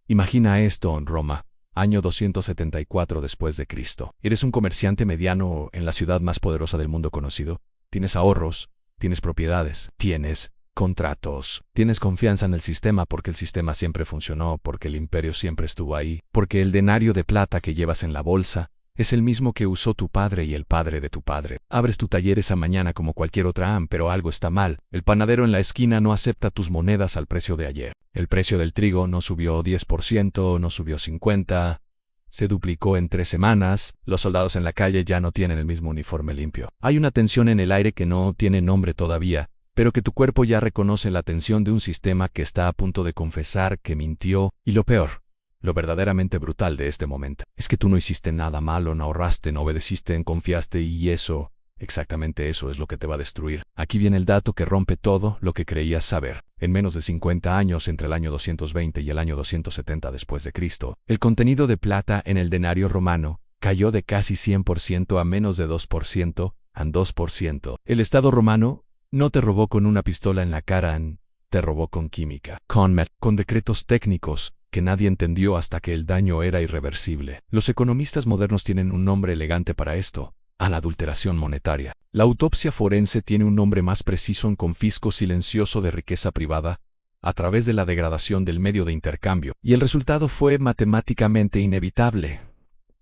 Imagina esto en Roma, año 274 después de Cristo. Eres un comerciante mediano en la ciudad más poderosa del mundo conocido. Tienes ahorros, tienes propiedades, tienes contratos, tienes confianza en el sistema porque el sistema siempre funcionó, porque el imperio siempre estuvo ahí, porque el denario de plata que llevas en la bolsa es el mismo que usó tu padre y el padre de tu padre. Abres tu taller esa mañana como cualquier otra pero algo está mal. El panadero en la esquina no acepta tus monedas al precio de ayer. El precio del trigo no subió 10%, no subió 50%. Se duplicó en 3 semanas. Los soldados en la calle ya no tienen el mismo uniforme limpio. Hay una tensión en el aire que no tiene nombre todavía, pero que tu cuerpo ya reconoce la tensión de un sistema que está a punto de confesar que mintió. Y lo peor, lo verdaderamente brutal de este momento, es que tú no hiciste nada malo, no ahorraste, no obedeciste, confiaste y eso, exactamente eso es lo que te va a destruir. Aquí viene el dato que rompe todo lo que creías saber. En menos de 50 años, entre el año 220 y el año 270 después de Cristo, el contenido de plata en el denario romano cayó de casi 100% a menos de 2%, a 2%. El Estado romano no te robó con una pistola en la cara, te robó con química, con decretos técnicos que nadie entendió hasta que el daño era irreversible. Los economistas modernos tienen un nombre elegante para esto: a la adulteración monetaria. La autopsia forense tiene un nombre más preciso: en confisco silencioso de riqueza privada a través de la degradación del medio de intercambio. Y el resultado fue matemáticamente inevitable.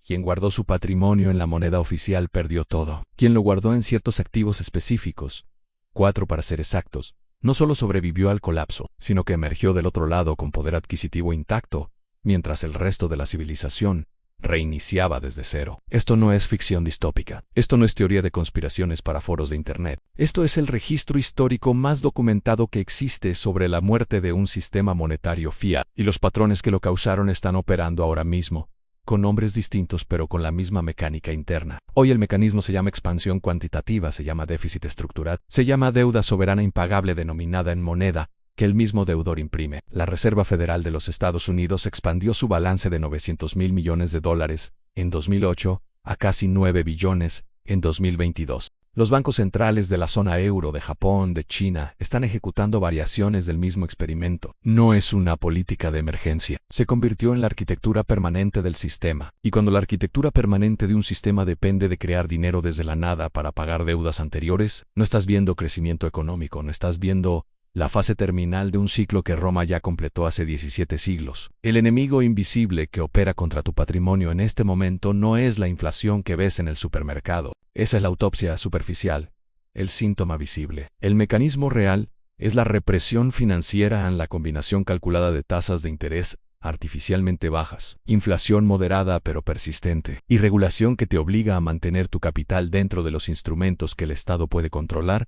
Quien guardó su patrimonio en la moneda oficial perdió todo. Quien lo guardó en ciertos activos específicos, 4 para ser exactos, no solo sobrevivió al colapso, sino que emergió del otro lado con poder adquisitivo intacto, mientras el resto de la civilización reiniciaba desde cero. Esto no es ficción distópica. Esto no es teoría de conspiraciones para foros de Internet. Esto es el registro histórico más documentado que existe sobre la muerte de un sistema monetario fiat, y los patrones que lo causaron están operando ahora mismo, con nombres distintos pero con la misma mecánica interna. Hoy el mecanismo se llama expansión cuantitativa, se llama déficit estructural, se llama deuda soberana impagable denominada en moneda que el mismo deudor imprime. La Reserva Federal de los Estados Unidos expandió su balance de $900.000 millones en 2008 a casi 9 billones en 2022. Los bancos centrales de la zona euro, de Japón, de China, están ejecutando variaciones del mismo experimento. No es una política de emergencia. Se convirtió en la arquitectura permanente del sistema. Y cuando la arquitectura permanente de un sistema depende de crear dinero desde la nada para pagar deudas anteriores, no estás viendo crecimiento económico, no estás viendo la fase terminal de un ciclo que Roma ya completó hace 17 siglos. El enemigo invisible que opera contra tu patrimonio en este momento no es la inflación que ves en el supermercado. Esa es la autopsia superficial, el síntoma visible. El mecanismo real es la represión financiera en la combinación calculada de tasas de interés artificialmente bajas, inflación moderada pero persistente, y regulación que te obliga a mantener tu capital dentro de los instrumentos que el Estado puede controlar,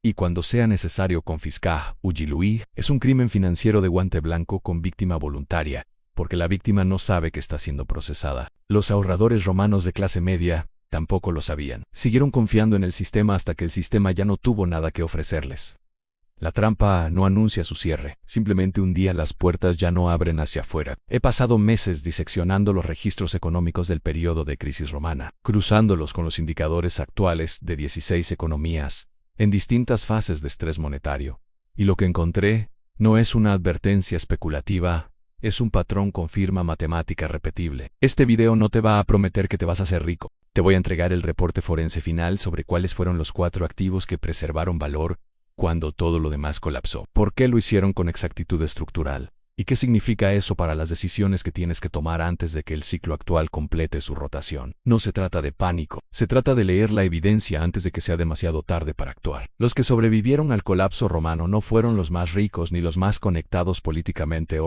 y cuando sea necesario confiscar o diluir. Es un crimen financiero de guante blanco con víctima voluntaria, porque la víctima no sabe que está siendo procesada. Los ahorradores romanos de clase media tampoco lo sabían. Siguieron confiando en el sistema hasta que el sistema ya no tuvo nada que ofrecerles. La trampa no anuncia su cierre, simplemente un día las puertas ya no abren hacia afuera. He pasado meses diseccionando los registros económicos del periodo de crisis romana, cruzándolos con los indicadores actuales de 16 economías, en distintas fases de estrés monetario. Y lo que encontré no es una advertencia especulativa, es un patrón con firma matemática repetible. Este video no te va a prometer que te vas a hacer rico. Te voy a entregar el reporte forense final sobre cuáles fueron los 4 activos que preservaron valor cuando todo lo demás colapsó. ¿Por qué lo hicieron con exactitud estructural? ¿Y qué significa eso para las decisiones que tienes que tomar antes de que el ciclo actual complete su rotación? No se trata de pánico, se trata de leer la evidencia antes de que sea demasiado tarde para actuar. Los que sobrevivieron al colapso romano no fueron los más ricos ni los más conectados políticamente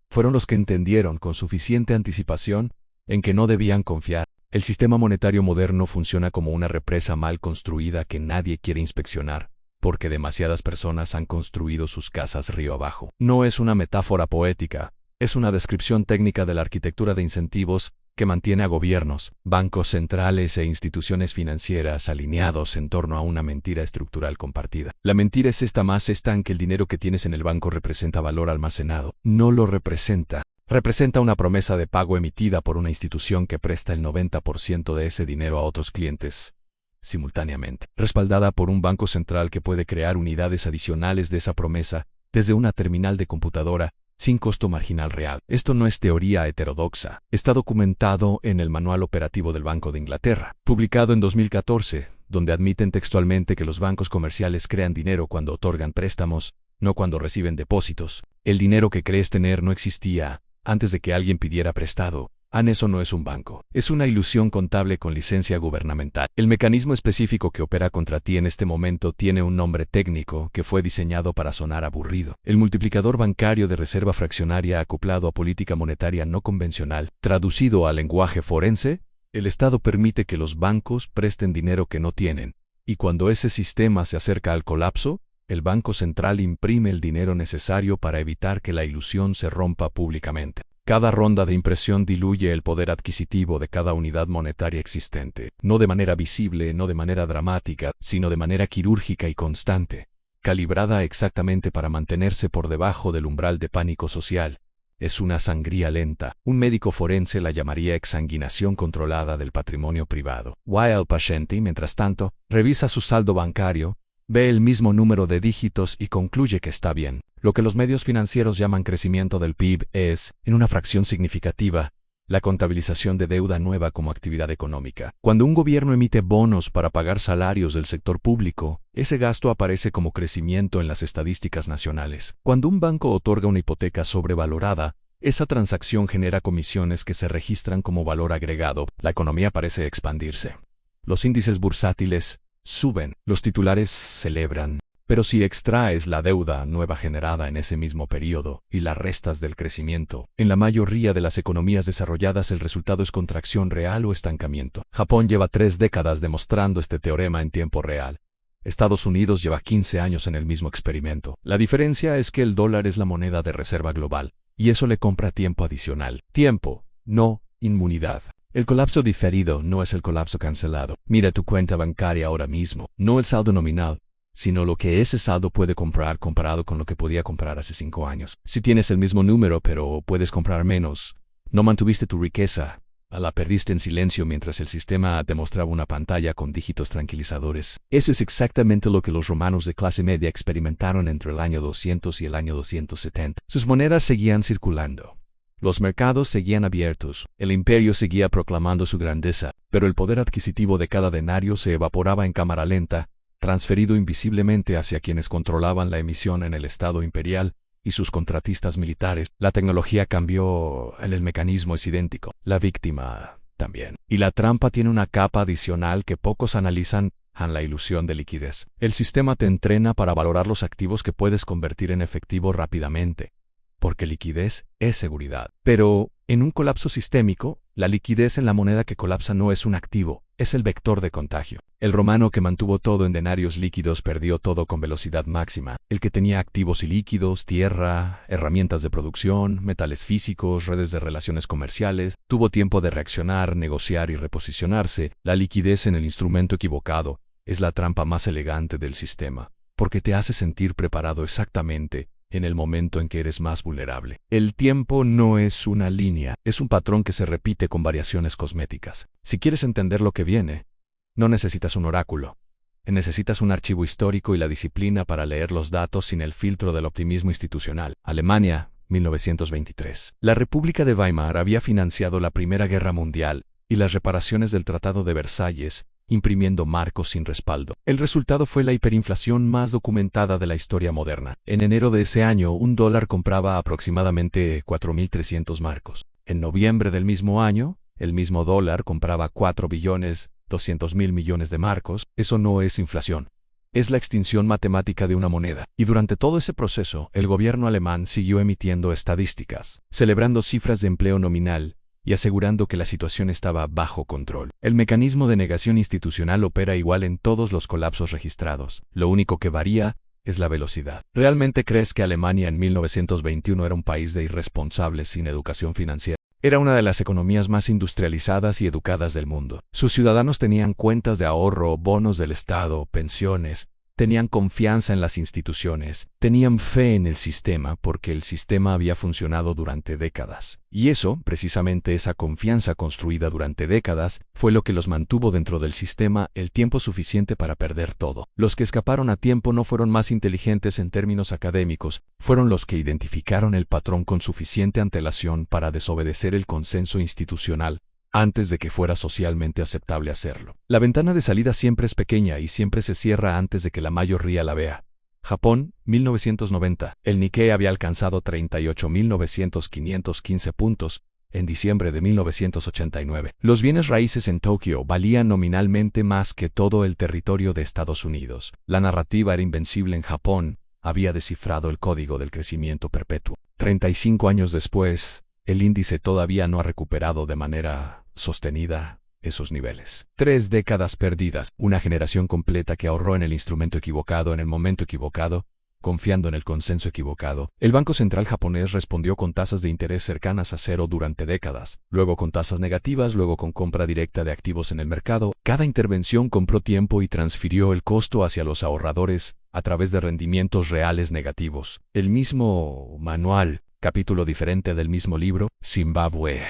fueron los que entendieron con suficiente anticipación en que no debían confiar. El sistema monetario moderno funciona como una represa mal construida que nadie quiere inspeccionar, porque demasiadas personas han construido sus casas río abajo. No es una metáfora poética, es una descripción técnica de la arquitectura de incentivos que mantiene a gobiernos, bancos centrales e instituciones financieras alineados en torno a una mentira estructural compartida. La mentira es esta: más esta en que el dinero que tienes en el banco representa valor almacenado. No lo representa. Representa una promesa de pago emitida por una institución que presta el 90% de ese dinero a otros clientes simultáneamente, respaldada por un banco central que puede crear unidades adicionales de esa promesa desde una terminal de computadora sin costo marginal real. Esto no es teoría heterodoxa. Está documentado en el Manual Operativo del Banco de Inglaterra, publicado en 2014, donde admiten textualmente que los bancos comerciales crean dinero cuando otorgan préstamos, no cuando reciben depósitos. El dinero que crees tener no existía antes de que alguien pidiera prestado. Eso no es un banco. Es una ilusión contable con licencia gubernamental. El mecanismo específico que opera contra ti en este momento tiene un nombre técnico que fue diseñado para sonar aburrido. El multiplicador bancario de reserva fraccionaria acoplado a política monetaria no convencional. Traducido al lenguaje forense, el Estado permite que los bancos presten dinero que no tienen, y cuando ese sistema se acerca al colapso, el Banco Central imprime el dinero necesario para evitar que la ilusión se rompa públicamente. Cada ronda de impresión diluye el poder adquisitivo de cada unidad monetaria existente, no de manera visible, no de manera dramática, sino de manera quirúrgica y constante, calibrada exactamente para mantenerse por debajo del umbral de pánico social. Es una sangría lenta. Un médico forense la llamaría exsanguinación controlada del patrimonio privado. El paciente, mientras tanto, revisa su saldo bancario, ve el mismo número de dígitos y concluye que está bien. Lo que los medios financieros llaman crecimiento del PIB es, en una fracción significativa, la contabilización de deuda nueva como actividad económica. Cuando un gobierno emite bonos para pagar salarios del sector público, ese gasto aparece como crecimiento en las estadísticas nacionales. Cuando un banco otorga una hipoteca sobrevalorada, esa transacción genera comisiones que se registran como valor agregado. La economía parece expandirse. Los índices bursátiles suben, los titulares celebran. Pero si extraes la deuda nueva generada en ese mismo periodo y la restas del crecimiento, en la mayoría de las economías desarrolladas el resultado es contracción real o estancamiento. Japón lleva 3 décadas demostrando este teorema en tiempo real. Estados Unidos lleva 15 años en el mismo experimento. La diferencia es que el dólar es la moneda de reserva global, y eso le compra tiempo adicional. Tiempo, no inmunidad. El colapso diferido no es el colapso cancelado. Mira tu cuenta bancaria ahora mismo, no el saldo nominal, sino lo que ese saldo puede comprar comparado con lo que podía comprar hace 5 años. Si tienes el mismo número pero puedes comprar menos, no mantuviste tu riqueza, la perdiste en silencio mientras el sistema demostraba una pantalla con dígitos tranquilizadores. Eso es exactamente lo que los romanos de clase media experimentaron entre el año 200 y el año 270. Sus monedas seguían circulando. Los mercados seguían abiertos, el imperio seguía proclamando su grandeza, pero el poder adquisitivo de cada denario se evaporaba en cámara lenta, transferido invisiblemente hacia quienes controlaban la emisión en el Estado imperial y sus contratistas militares. La tecnología cambió, el mecanismo es idéntico, la víctima también. Y la trampa tiene una capa adicional que pocos analizan, la ilusión de liquidez. El sistema te entrena para valorar los activos que puedes convertir en efectivo rápidamente, porque liquidez es seguridad. Pero, en un colapso sistémico, la liquidez en la moneda que colapsa no es un activo, es el vector de contagio. El romano que mantuvo todo en denarios líquidos perdió todo con velocidad máxima. El que tenía activos ilíquidos, tierra, herramientas de producción, metales físicos, redes de relaciones comerciales, tuvo tiempo de reaccionar, negociar y reposicionarse. La liquidez en el instrumento equivocado es la trampa más elegante del sistema, porque te hace sentir preparado exactamente en el momento en que eres más vulnerable. El tiempo no es una línea, es un patrón que se repite con variaciones cosméticas. Si quieres entender lo que viene, no necesitas un oráculo. Necesitas un archivo histórico y la disciplina para leer los datos sin el filtro del optimismo institucional. Alemania, 1923. La República de Weimar había financiado la Primera Guerra Mundial y las reparaciones del Tratado de Versalles, imprimiendo marcos sin respaldo. El resultado fue la hiperinflación más documentada de la historia moderna. En enero de ese año, un dólar compraba aproximadamente 4.300 marcos. En noviembre del mismo año, el mismo dólar compraba 4.200.000 millones de marcos. Eso no es inflación. Es la extinción matemática de una moneda. Y durante todo ese proceso, el gobierno alemán siguió emitiendo estadísticas, celebrando cifras de empleo nominal y asegurando que la situación estaba bajo control. El mecanismo de negación institucional opera igual en todos los colapsos registrados. Lo único que varía es la velocidad. ¿Realmente crees que Alemania en 1921 era un país de irresponsables sin educación financiera? Era una de las economías más industrializadas y educadas del mundo. Sus ciudadanos tenían cuentas de ahorro, bonos del Estado, pensiones, Tenían confianza en las instituciones, tenían fe en el sistema porque el sistema había funcionado durante décadas. Y eso, precisamente esa confianza construida durante décadas, fue lo que los mantuvo dentro del sistema el tiempo suficiente para perder todo. Los que escaparon a tiempo no fueron más inteligentes en términos académicos, fueron los que identificaron el patrón con suficiente antelación para desobedecer el consenso institucional, antes de que fuera socialmente aceptable hacerlo. La ventana de salida siempre es pequeña y siempre se cierra antes de que la mayoría la vea. Japón, 1990. El Nikkei había alcanzado 38.915 puntos en diciembre de 1989. Los bienes raíces en Tokio valían nominalmente más que todo el territorio de Estados Unidos. La narrativa era invencible en Japón, había descifrado el código del crecimiento perpetuo. 35 años después, el índice todavía no ha recuperado de manera sostenida esos niveles. 3 décadas perdidas, una generación completa que ahorró en el instrumento equivocado en el momento equivocado, confiando en el consenso equivocado. El Banco Central japonés respondió con tasas de interés cercanas a cero durante décadas, luego con tasas negativas, luego con compra directa de activos en el mercado. Cada intervención compró tiempo y transfirió el costo hacia los ahorradores a través de rendimientos reales negativos. El mismo manual, capítulo diferente del mismo libro, Zimbabue.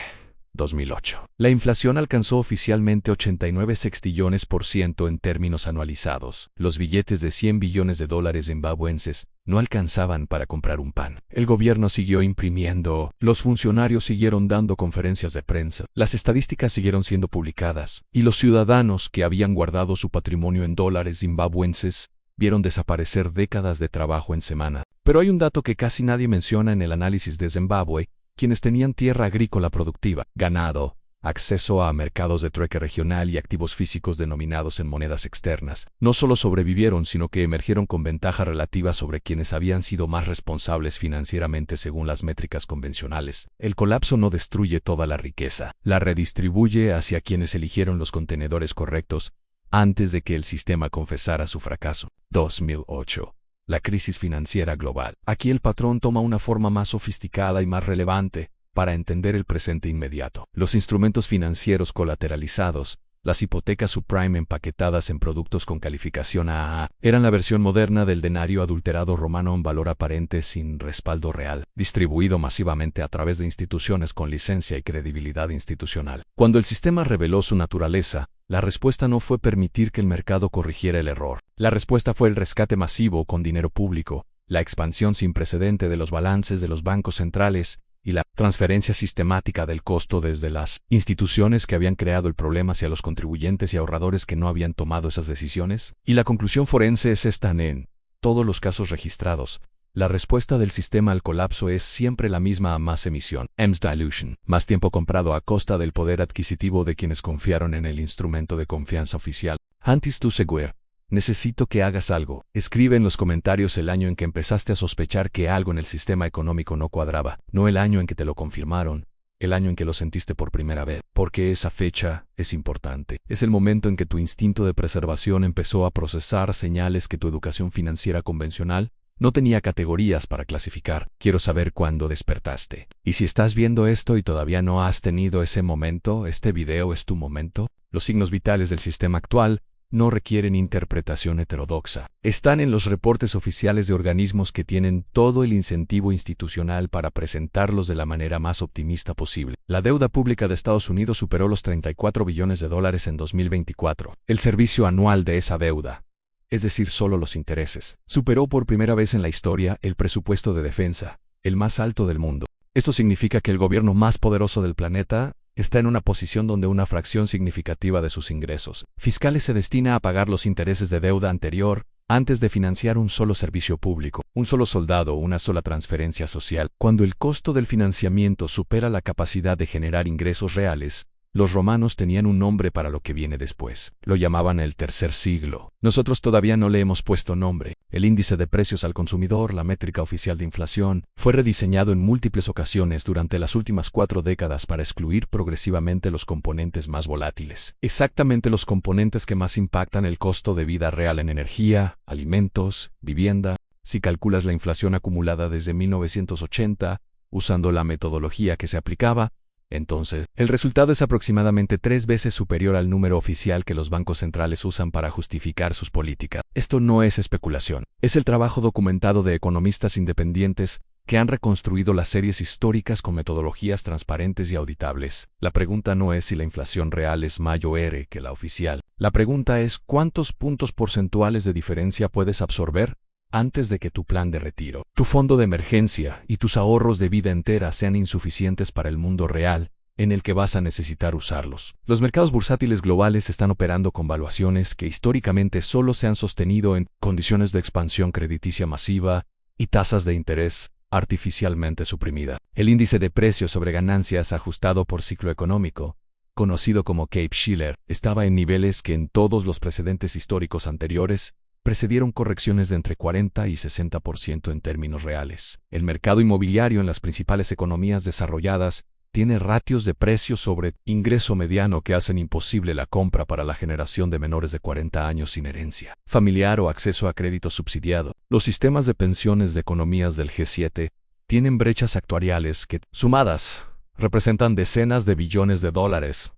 2008. La inflación alcanzó oficialmente 89 sextillones% en términos anualizados. Los billetes de 100 billones de dólares zimbabuenses no alcanzaban para comprar un pan. El gobierno siguió imprimiendo, los funcionarios siguieron dando conferencias de prensa, las estadísticas siguieron siendo publicadas, y los ciudadanos que habían guardado su patrimonio en dólares zimbabuenses vieron desaparecer décadas de trabajo en semana. Pero hay un dato que casi nadie menciona en el análisis de Zimbabue: quienes tenían tierra agrícola productiva, ganado, acceso a mercados de trueque regional y activos físicos denominados en monedas externas, no solo sobrevivieron, sino que emergieron con ventaja relativa sobre quienes habían sido más responsables financieramente según las métricas convencionales. El colapso no destruye toda la riqueza, la redistribuye hacia quienes eligieron los contenedores correctos antes de que el sistema confesara su fracaso. 2008. La crisis financiera global. Aquí el patrón toma una forma más sofisticada y más relevante para entender el presente inmediato. Los instrumentos financieros colateralizados, las hipotecas subprime empaquetadas en productos con calificación AAA, eran la versión moderna del denario adulterado romano en valor aparente sin respaldo real, distribuido masivamente a través de instituciones con licencia y credibilidad institucional. Cuando el sistema reveló su naturaleza, la respuesta no fue permitir que el mercado corrigiera el error. La respuesta fue el rescate masivo con dinero público, la expansión sin precedente de los balances de los bancos centrales y la transferencia sistemática del costo desde las instituciones que habían creado el problema hacia los contribuyentes y ahorradores que no habían tomado esas decisiones. Y la conclusión forense es esta: en todos los casos registrados, la respuesta del sistema al colapso es siempre la misma: a más emisión, EMS dilution, más tiempo comprado a costa del poder adquisitivo de quienes confiaron en el instrumento de confianza oficial. Antes tu seguir, necesito que hagas algo. Escribe en los comentarios el año en que empezaste a sospechar que algo en el sistema económico no cuadraba, no el año en que te lo confirmaron, el año en que lo sentiste por primera vez, porque esa fecha es importante. Es el momento en que tu instinto de preservación empezó a procesar señales que tu educación financiera convencional no tenía categorías para clasificar. Quiero saber cuándo despertaste. Y si estás viendo esto y todavía no has tenido ese momento, este video es tu momento. Los signos vitales del sistema actual no requieren interpretación heterodoxa. Están en los reportes oficiales de organismos que tienen todo el incentivo institucional para presentarlos de la manera más optimista posible. La deuda pública de Estados Unidos superó los 34 billones de dólares en 2024. El servicio anual de esa deuda, es decir, solo los intereses, superó por primera vez en la historia el presupuesto de defensa, el más alto del mundo. Esto significa que el gobierno más poderoso del planeta está en una posición donde una fracción significativa de sus ingresos fiscales se destina a pagar los intereses de deuda anterior antes de financiar un solo servicio público, un solo soldado o una sola transferencia social. Cuando el costo del financiamiento supera la capacidad de generar ingresos reales, los romanos tenían un nombre para lo que viene después. Lo llamaban el tercer siglo. Nosotros todavía no le hemos puesto nombre. El índice de precios al consumidor, la métrica oficial de inflación, fue rediseñado en múltiples ocasiones durante las últimas 4 décadas para excluir progresivamente los componentes más volátiles. Exactamente los componentes que más impactan el costo de vida real en energía, alimentos, vivienda. Si calculas la inflación acumulada desde 1980, usando la metodología que se aplicaba, entonces, el resultado es aproximadamente 3 veces superior al número oficial que los bancos centrales usan para justificar sus políticas. Esto no es especulación, es el trabajo documentado de economistas independientes que han reconstruido las series históricas con metodologías transparentes y auditables. La pregunta no es si la inflación real es mayor que la oficial. La pregunta es ¿cuántos puntos porcentuales de diferencia puedes absorber antes de que tu plan de retiro, tu fondo de emergencia y tus ahorros de vida entera sean insuficientes para el mundo real en el que vas a necesitar usarlos? Los mercados bursátiles globales están operando con valuaciones que históricamente solo se han sostenido en condiciones de expansión crediticia masiva y tasas de interés artificialmente suprimida. El índice de precios sobre ganancias ajustado por ciclo económico, conocido como Cape-Shiller, estaba en niveles que en todos los precedentes históricos anteriores precedieron correcciones de entre 40 y 60% en términos reales. El mercado inmobiliario en las principales economías desarrolladas tiene ratios de precios sobre ingreso mediano que hacen imposible la compra para la generación de menores de 40 años sin herencia familiar o acceso a crédito subsidiado. Los sistemas de pensiones de economías del G7 tienen brechas actuariales que, sumadas, representan decenas de billones de dólares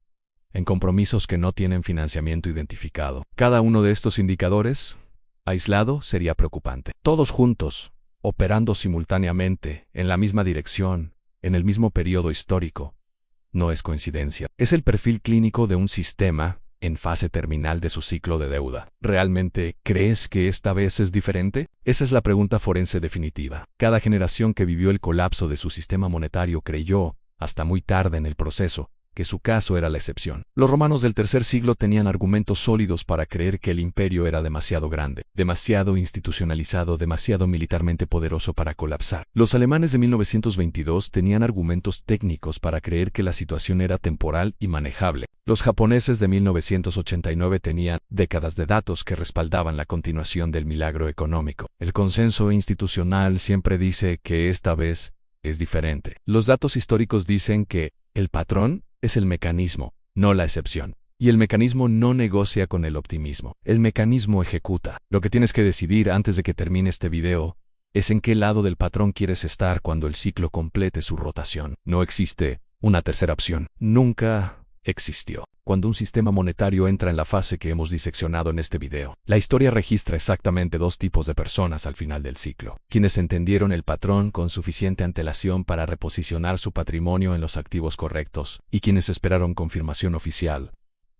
en compromisos que no tienen financiamiento identificado. Cada uno de estos indicadores, aislado, sería preocupante. Todos juntos, operando simultáneamente, en la misma dirección, en el mismo periodo histórico. No es coincidencia. Es el perfil clínico de un sistema en fase terminal de su ciclo de deuda. ¿Realmente crees que esta vez es diferente? Esa es la pregunta forense definitiva. Cada generación que vivió el colapso de su sistema monetario creyó, hasta muy tarde en el proceso, que su caso era la excepción. Los romanos del tercer siglo tenían argumentos sólidos para creer que el imperio era demasiado grande, demasiado institucionalizado, demasiado militarmente poderoso para colapsar. Los alemanes de 1922 tenían argumentos técnicos para creer que la situación era temporal y manejable. Los japoneses de 1989 tenían décadas de datos que respaldaban la continuación del milagro económico. El consenso institucional siempre dice que esta vez es diferente. Los datos históricos dicen que el patrón es el mecanismo, no la excepción. Y el mecanismo no negocia con el optimismo. El mecanismo ejecuta. Lo que tienes que decidir antes de que termine este video es en qué lado del patrón quieres estar cuando el ciclo complete su rotación. No existe una tercera opción. Nunca existió. Cuando un sistema monetario entra en la fase que hemos diseccionado en este video, la historia registra exactamente dos tipos de personas al final del ciclo: quienes entendieron el patrón con suficiente antelación para reposicionar su patrimonio en los activos correctos, y quienes esperaron confirmación oficial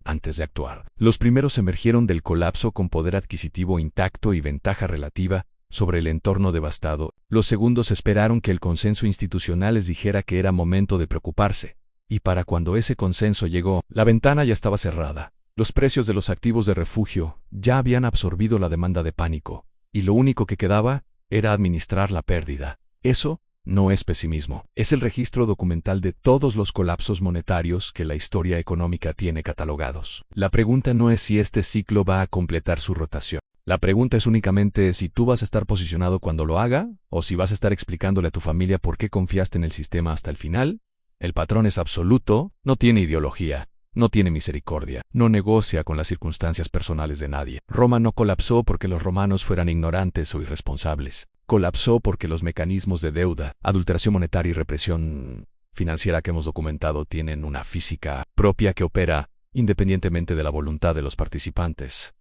antes de actuar. Los primeros emergieron del colapso con poder adquisitivo intacto y ventaja relativa sobre el entorno devastado. Los segundos esperaron que el consenso institucional les dijera que era momento de preocuparse. Y para cuando ese consenso llegó, la ventana ya estaba cerrada. Los precios de los activos de refugio ya habían absorbido la demanda de pánico, y lo único que quedaba era administrar la pérdida. Eso no es pesimismo, es el registro documental de todos los colapsos monetarios que la historia económica tiene catalogados. La pregunta no es si este ciclo va a completar su rotación. La pregunta es únicamente si tú vas a estar posicionado cuando lo haga, o si vas a estar explicándole a tu familia por qué confiaste en el sistema hasta el final. El patrón es absoluto, no tiene ideología, no tiene misericordia, no negocia con las circunstancias personales de nadie. Roma no colapsó porque los romanos fueran ignorantes o irresponsables. Colapsó porque los mecanismos de deuda, adulteración monetaria y represión financiera que hemos documentado tienen una física propia que opera independientemente de la voluntad de los participantes.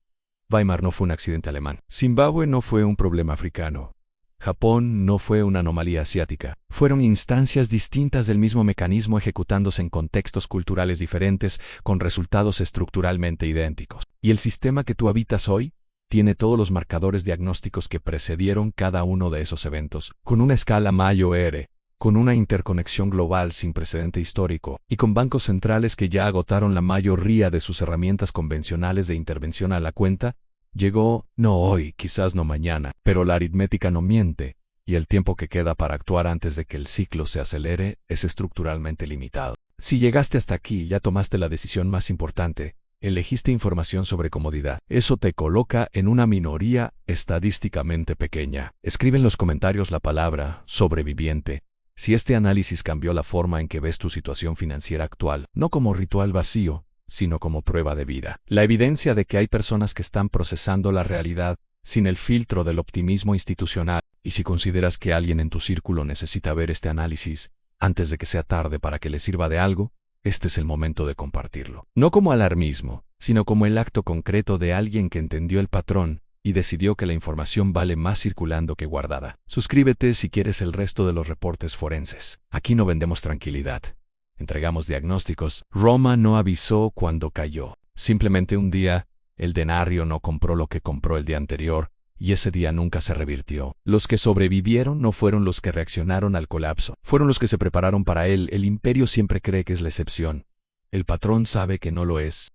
Weimar no fue un accidente alemán. Zimbabue no fue un problema africano. Japón no fue una anomalía asiática. Fueron instancias distintas del mismo mecanismo ejecutándose en contextos culturales diferentes, con resultados estructuralmente idénticos. Y el sistema que tú habitas hoy tiene todos los marcadores diagnósticos que precedieron cada uno de esos eventos, con una escala mayor, con una interconexión global sin precedente histórico, y con bancos centrales que ya agotaron la mayoría de sus herramientas convencionales de intervención a la cuenta. Llegó, no hoy, quizás no mañana, pero la aritmética no miente, y el tiempo que queda para actuar antes de que el ciclo se acelere es estructuralmente limitado. Si llegaste hasta aquí, ya tomaste la decisión más importante, elegiste información sobre comodidad. Eso te coloca en una minoría estadísticamente pequeña. Escribe en los comentarios la palabra sobreviviente si este análisis cambió la forma en que ves tu situación financiera actual, no como ritual vacío, sino como prueba de vida. La evidencia de que hay personas que están procesando la realidad sin el filtro del optimismo institucional. Y si consideras que alguien en tu círculo necesita ver este análisis, Antes de que sea tarde para que le sirva de algo, este es el momento de compartirlo. No como alarmismo, sino como el acto concreto de alguien que entendió el patrón y decidió que la información vale más circulando que guardada. Suscríbete si quieres el resto de los reportes forenses. Aquí no vendemos tranquilidad. Entregamos diagnósticos. Roma no avisó cuando cayó. Simplemente un día, el denario no compró lo que compró el día anterior, y ese día nunca se revirtió. Los que sobrevivieron no fueron los que reaccionaron al colapso, fueron los que se prepararon para él. El imperio siempre cree que es la excepción. El patrón sabe que no lo es.